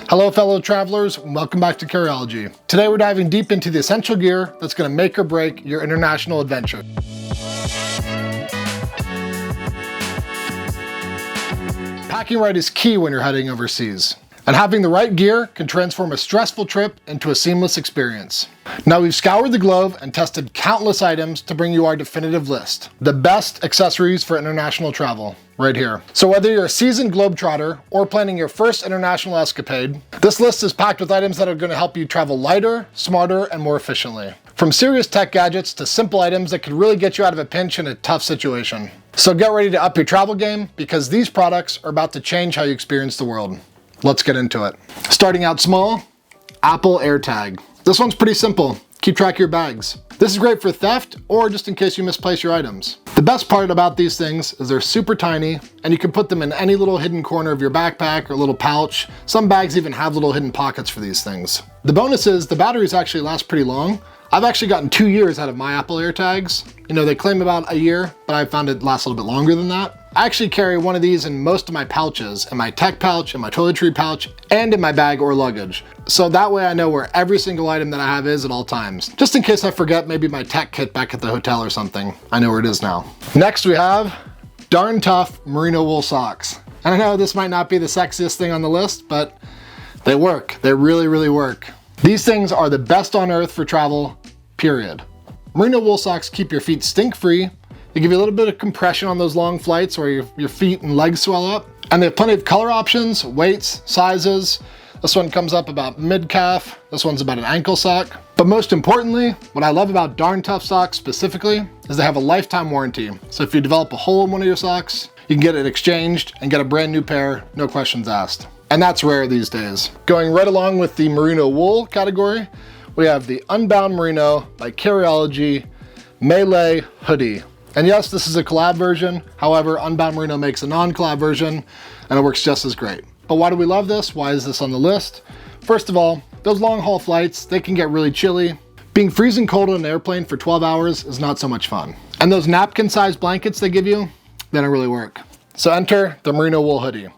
Hello fellow travelers, and welcome back to Carology. Today we're diving deep into the essential gear that's going to make or break your international adventure. Packing right is key when you're heading overseas, and having the right gear can transform a stressful trip into a seamless experience. Now we've scoured the globe and tested countless items to bring you our definitive list. The best accessories for international travel, right here. So whether you're a seasoned globetrotter or planning your first international escapade, this list is packed with items that are going to help you travel lighter, smarter, and more efficiently. From serious tech gadgets to simple items that could really get you out of a pinch in a tough situation. So get ready to up your travel game, because these products are about to change how you experience the world. Let's get into it. Starting out small, Apple AirTag. This one's pretty simple. Keep track of your bags. This is great for theft or just in case you misplace your items. The best part about these things is they're super tiny and you can put them in any little hidden corner of your backpack or little pouch. Some bags even have little hidden pockets for these things. The bonus is the batteries actually last pretty long. I've actually gotten 2 years out of my Apple AirTags. You know, they claim about a year, but I found it lasts a little bit longer than that. I actually carry one of these in most of my pouches, in my tech pouch, in my toiletry pouch, and in my bag or luggage. So that way I know where every single item that I have is at all times. Just in case I forget maybe my tech kit back at the hotel or something, I know where it is now. Next we have darn tough Merino wool socks. And I know this might not be the sexiest thing on the list, but they work. They really, really work. These things are the best on earth for travel, period. Merino wool socks keep your feet stink-free. They give you a little bit of compression on those long flights where your feet and legs swell up. And they have plenty of color options, weights, sizes. This one comes up about mid-calf. This one's about an ankle sock. But most importantly, what I love about Darn Tough socks specifically is they have a lifetime warranty. So if you develop a hole in one of your socks, you can get it exchanged and get a brand new pair, no questions asked. And that's rare these days. Going right along with the merino wool category, we have the Unbound Merino by Carology Melee Hoodie. And yes, this is a collab version. However, Unbound Merino makes a non-collab version and it works just as great. But why do we love this? Why is this on the list? First of all, those long haul flights, they can get really chilly. Being freezing cold on an airplane for 12 hours is not so much fun. And those napkin-sized blankets they give you, they don't really work. So enter the Merino wool hoodie.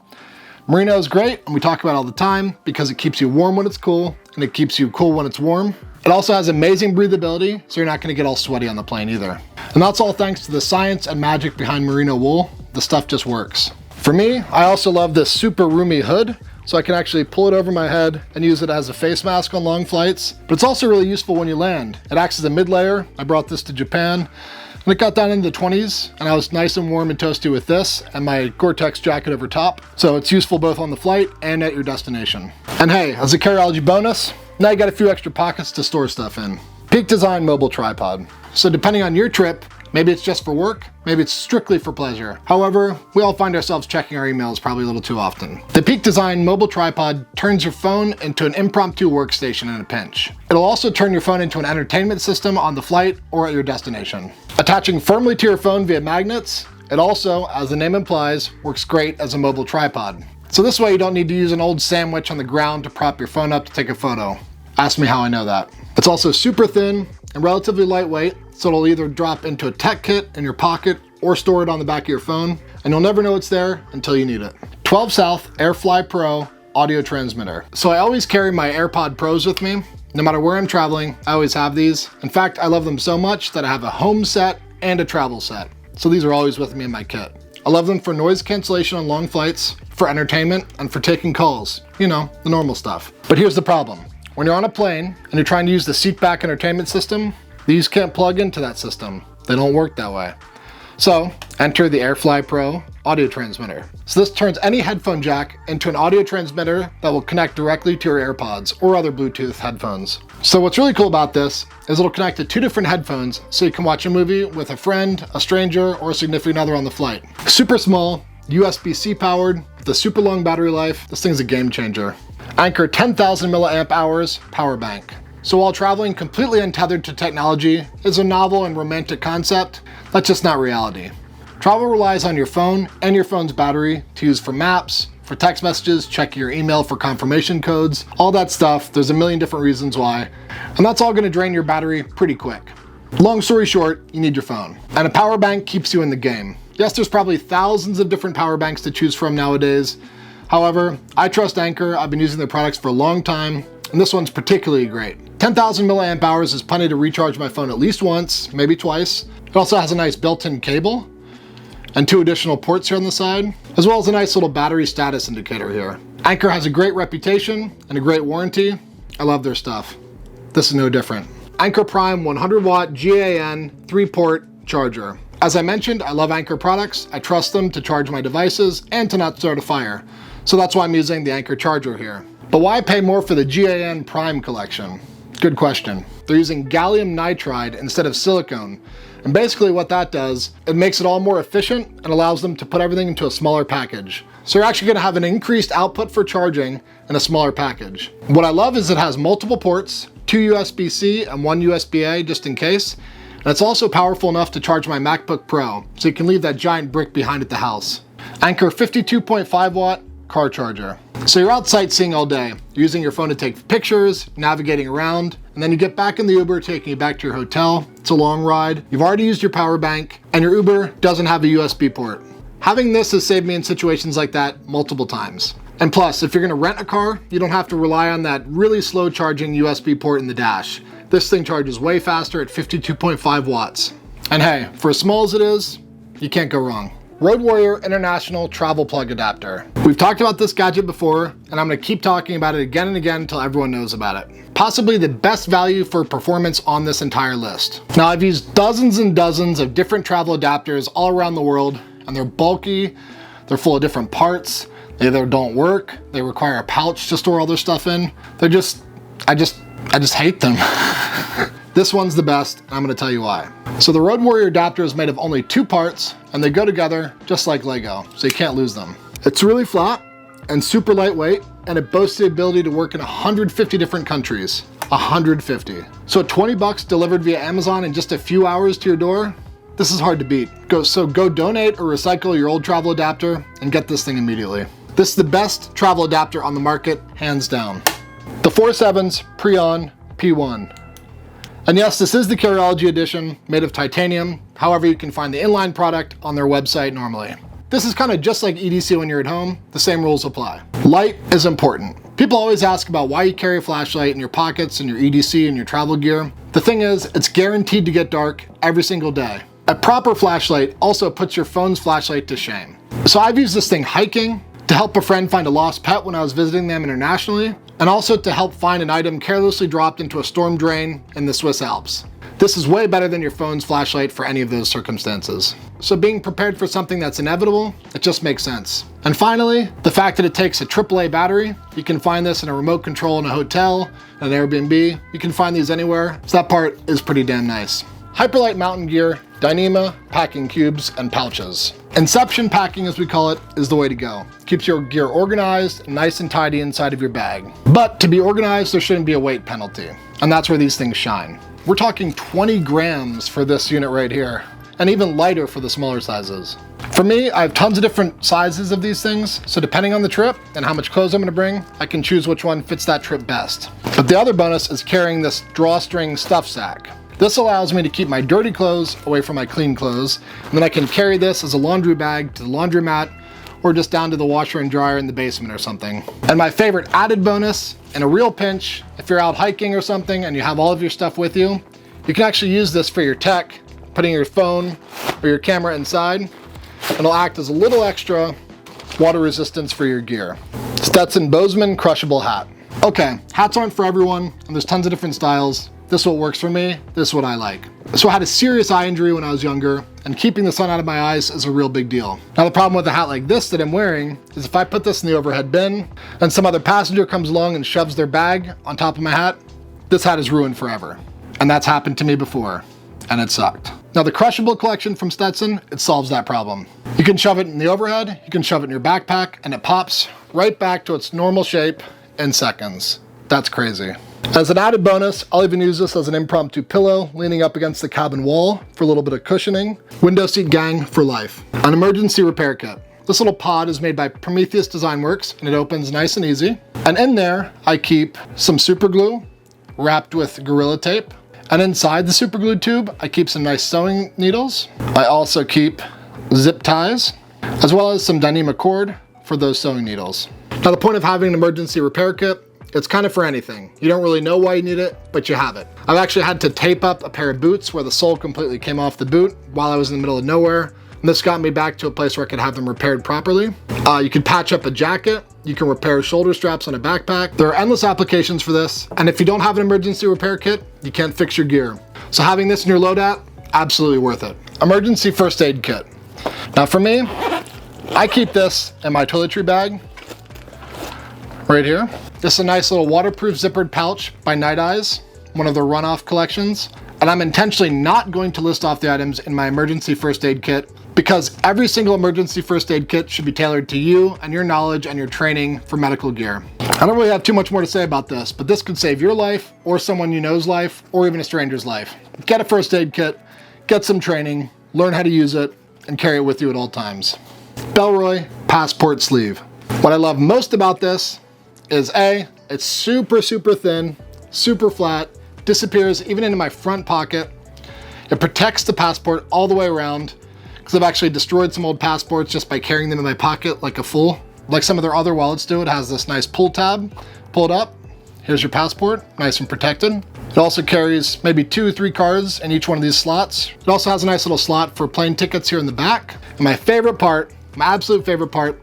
Merino is great, and we talk about it all the time because it keeps you warm when it's cool and it keeps you cool when it's warm. It also has amazing breathability, so you're not going to get all sweaty on the plane either. And that's all thanks to the science and magic behind merino wool. The stuff just works. For me, I also love this super roomy hood, so I can actually pull it over my head and use it as a face mask on long flights. But it's also really useful when you land. It acts as a mid-layer. I brought this to Japan, and it got down into the 20s, and I was nice and warm and toasty with this and my Gore-Tex jacket over top. So it's useful both on the flight and at your destination. And hey, as a Carology bonus, now you got a few extra pockets to store stuff in. Peak Design Mobile Tripod. So depending on your trip, maybe it's just for work, maybe it's strictly for pleasure. However, we all find ourselves checking our emails probably a little too often. The Peak Design Mobile Tripod turns your phone into an impromptu workstation in a pinch. It'll also turn your phone into an entertainment system on the flight or at your destination. Attaching firmly to your phone via magnets, it also, as the name implies, works great as a mobile tripod. So this way you don't need to use an old sandwich on the ground to prop your phone up to take a photo. Ask me how I know that. It's also super thin and relatively lightweight, so it'll either drop into a tech kit in your pocket or store it on the back of your phone, and you'll never know it's there until you need it. 12 South Airfly Pro audio transmitter. So I always carry my AirPod Pros with me. No matter where I'm traveling, I always have these. In fact, I love them so much that I have a home set and a travel set. So these are always with me in my kit. I love them for noise cancellation on long flights, for entertainment, and for taking calls. You know, the normal stuff. But here's the problem. When you're on a plane and you're trying to use the seat back entertainment system, these can't plug into that system. They don't work that way. So enter the Airfly Pro audio transmitter. So this turns any headphone jack into an audio transmitter that will connect directly to your AirPods or other Bluetooth headphones. So what's really cool about this is it'll connect to 2 different headphones so you can watch a movie with a friend, a stranger, or a significant other on the flight. Super small, USB-C powered, with a super long battery life. This thing's a game changer. Anker 10,000 milliamp hours power bank. So while traveling completely untethered to technology is a novel and romantic concept, that's just not reality. Travel relies on your phone and your phone's battery to use for maps, for text messages, checking your email for confirmation codes, all that stuff. There's a million different reasons why, and that's all gonna drain your battery pretty quick. Long story short, you need your phone. And a power bank keeps you in the game. Yes, there's probably thousands of different power banks to choose from nowadays. However, I trust Anker. I've been using their products for a long time, and this one's particularly great. 10,000 milliamp hours is plenty to recharge my phone at least once, maybe twice. It also has a nice built-in cable and 2 additional ports here on the side, as well as a nice little battery status indicator here. Anker has a great reputation and a great warranty. I love their stuff. This is no different. Anker Prime 100 watt GAN 3-port charger. As I mentioned, I love Anker products. I trust them to charge my devices and to not start a fire. So that's why I'm using the Anker charger here. But why pay more for the GAN Prime collection? Good question. They're using gallium nitride instead of silicone. And basically what that does, it makes it all more efficient and allows them to put everything into a smaller package. So you're actually gonna have an increased output for charging in a smaller package. What I love is it has multiple ports, 2 USB-C and 1 USB-A just in case. And it's also powerful enough to charge my MacBook Pro, so you can leave that giant brick behind at the house. Anker 52.5 watt car charger. So you're out sightseeing all day. You're using your phone to take pictures, navigating around, and then you get back in the Uber taking you back to your hotel. It's a long ride. You've already used your power bank, and your Uber doesn't have a USB port. Having this has saved me in situations like that multiple times. And plus, if you're gonna rent a car, you don't have to rely on that really slow charging USB port in the dash. This thing charges way faster at 52.5 watts. And hey, for as small as it is, you can't go wrong. Road Warrior International Travel Plug Adapter. We've talked about this gadget before, and I'm gonna keep talking about it again and again until everyone knows about it. Possibly the best value for performance on this entire list. Now, I've used dozens and dozens of different travel adapters all around the world, and they're bulky, they're full of different parts, they either don't work, they require a pouch to store all their stuff in. They're just, I just hate them. This one's the best, and I'm gonna tell you why. So the Road Warrior adapter is made of only 2 parts, and they go together just like Lego, so you can't lose them. It's really flat and super lightweight, and it boasts the ability to work in 150 different countries. 150. So at 20 bucks delivered via Amazon in just a few hours to your door, this is hard to beat. So go donate or recycle your old travel adapter and get this thing immediately. This is the best travel adapter on the market, hands down. The 4.7's Preon P1. And yes, this is the Carryology edition, made of titanium. However, you can find the inline product on their website normally. This is kind of just like EDC when you're at home. The same rules apply. Light is important. People always ask about why you carry a flashlight in your pockets and your EDC and your travel gear. The thing is, it's guaranteed to get dark every single day. A proper flashlight also puts your phone's flashlight to shame. So I've used this thing hiking, to help a friend find a lost pet when I was visiting them internationally, and also to help find an item carelessly dropped into a storm drain in the Swiss Alps. This is way better than your phone's flashlight for any of those circumstances. So being prepared for something that's inevitable, it just makes sense. And finally, the fact that it takes a AAA battery. You can find this in a remote control in a hotel, an Airbnb. You can find these anywhere, so that part is pretty damn nice. Hyperlight mountain gear, Dyneema, packing cubes, and pouches. Inception packing, as we call it, is the way to go. Keeps your gear organized, nice and tidy inside of your bag. But to be organized, there shouldn't be a weight penalty. And that's where these things shine. We're talking 20 grams for this unit right here, and even lighter for the smaller sizes. For me, I have tons of different sizes of these things, so depending on the trip and how much clothes I'm gonna bring, I can choose which one fits that trip best. But the other bonus is carrying this drawstring stuff sack. This allows me to keep my dirty clothes away from my clean clothes, and then I can carry this as a laundry bag to the laundromat or just down to the washer and dryer in the basement or something. And my favorite added bonus, in a real pinch, if you're out hiking or something and you have all of your stuff with you, you can actually use this for your tech, putting your phone or your camera inside, and it'll act as a little extra water resistance for your gear. Stetson Boseman Crushable Hat. Okay, hats aren't for everyone, and there's tons of different styles. This is what works for me, this is what I like. So I had a serious eye injury when I was younger, and keeping the sun out of my eyes is a real big deal. Now the problem with a hat like this that I'm wearing is if I put this in the overhead bin, and some other passenger comes along and shoves their bag on top of my hat, this hat is ruined forever. And that's happened to me before, and it sucked. Now the Crushable collection from Stetson, it solves that problem. You can shove it in the overhead, you can shove it in your backpack, and it pops right back to its normal shape in seconds. That's crazy. As an added bonus, I'll even use this as an impromptu pillow leaning up against the cabin wall for a little bit of cushioning. Window seat gang for life. An emergency repair kit. This little pod is made by Prometheus Design Works, and it opens nice and easy. And in there, I keep some super glue wrapped with Gorilla Tape. And inside the super glue tube, I keep some nice sewing needles. I also keep zip ties, as well as some Dyneema cord for those sewing needles. Now the point of having an emergency repair kit, it's kind of for anything. You don't really know why you need it, but you have it. I've actually had to tape up a pair of boots where the sole completely came off the boot while I was in the middle of nowhere. And this got me back to a place where I could have them repaired properly. You can patch up a jacket. You can repair shoulder straps on a backpack. There are endless applications for this. And if you don't have an emergency repair kit, you can't fix your gear. So having this in your loadout, absolutely worth it. Emergency first aid kit. Now for me, I keep this in my toiletry bag right here. This is a nice little waterproof zippered pouch by Night Eyes, one of their runoff collections. And I'm intentionally not going to list off the items in my emergency first aid kit because every single emergency first aid kit should be tailored to you and your knowledge and your training for medical gear. I don't really have too much more to say about this, but this could save your life or someone you know's life or even a stranger's life. Get a first aid kit, get some training, learn how to use it, and carry it with you at all times. Broy passport sleeve. What I love most about this is A, it's super thin, super flat, disappears even into my front pocket. It protects the passport all the way around because I've actually destroyed some old passports just by carrying them in my pocket like a fool. Like some of their other wallets do, it has this nice pull tab. Pull it up, here's your passport, nice and protected. It also carries maybe 2 or 3 cards in each one of these slots. It also has a nice little slot for plane tickets here in the back. And my favorite part, my absolute favorite part,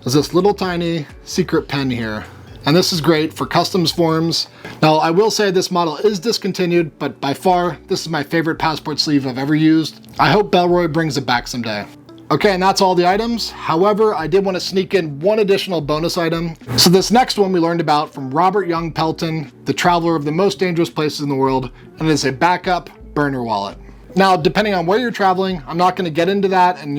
is this little tiny secret pen here. And this is great for customs forms. Now, I will say this model is discontinued, but by far, this is my favorite passport sleeve I've ever used. I hope Broy brings it back someday. Okay, and that's all the items. However, I did want to sneak in one additional bonus item. So this next one we learned about from Robert Young Pelton, the traveler of the most dangerous places in the world, and it is a backup burner wallet. Now, depending on where you're traveling, I'm not going to get into that and,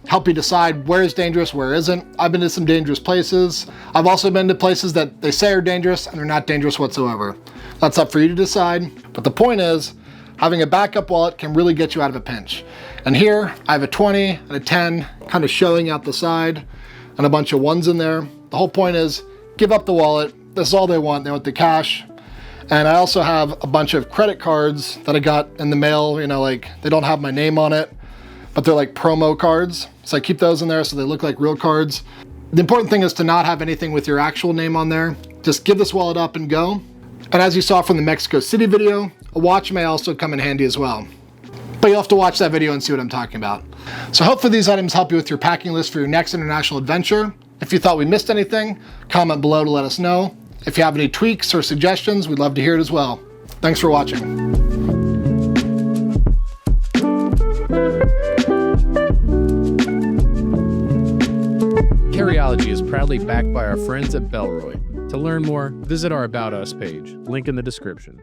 help you decide where is dangerous, where isn't. I've been to some dangerous places. I've also been to places that they say are dangerous and they're not dangerous whatsoever. That's up for you to decide. But the point is, having a backup wallet can really get you out of a pinch. And here, I have a 20 and a 10 kind of showing out the side and a bunch of ones in there. The whole point is, give up the wallet. This is all they want. They want the cash. And I also have a bunch of credit cards that I got in the mail, they don't have my name on it, but they're like promo cards. So I keep those in there so they look like real cards. The important thing is to not have anything with your actual name on there. Just give this wallet up and go. And as you saw from the Mexico City video, a watch may also come in handy as well. But you'll have to watch that video and see what I'm talking about. So hopefully these items help you with your packing list for your next international adventure. If you thought we missed anything, comment below to let us know. If you have any tweaks or suggestions, we'd love to hear it as well. Thanks for watching. Carryology is proudly backed by our friends at Broy. To learn more, visit our About Us page, link in the description.